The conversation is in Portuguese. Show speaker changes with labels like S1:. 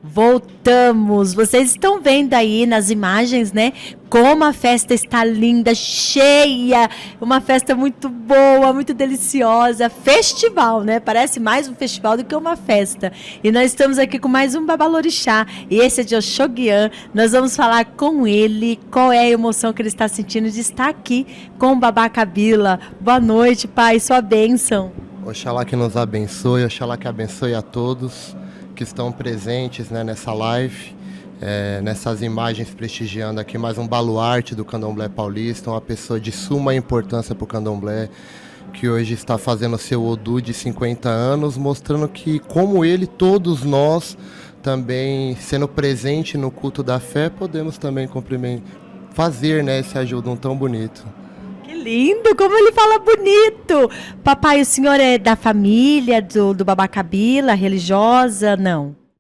S1: Voltamos! Vocês estão vendo aí nas imagens, né? Como a festa está linda, cheia, uma festa muito boa, muito deliciosa, festival, né? Parece mais um festival do que uma festa. E nós estamos aqui com mais um Babalorixá, e esse é de Oxoguian. Nós vamos falar com ele, qual é a emoção que ele está sentindo de estar aqui com o Babá Kabila. Boa noite, pai, sua bênção.
S2: Oxalá que nos abençoe, oxalá que abençoe a todos que estão presentes, né, nessa live, nessas imagens prestigiando aqui mais um baluarte do Candomblé paulista, uma pessoa de suma importância para o Candomblé, que hoje está fazendo seu Odu de 50 anos, mostrando que, como ele, todos nós, também sendo presente no culto da fé, podemos também fazer, né, esse ajudum tão bonito.
S1: Que lindo, como ele fala bonito. Papai, o senhor é da família do Babá Kabila, religiosa? Não.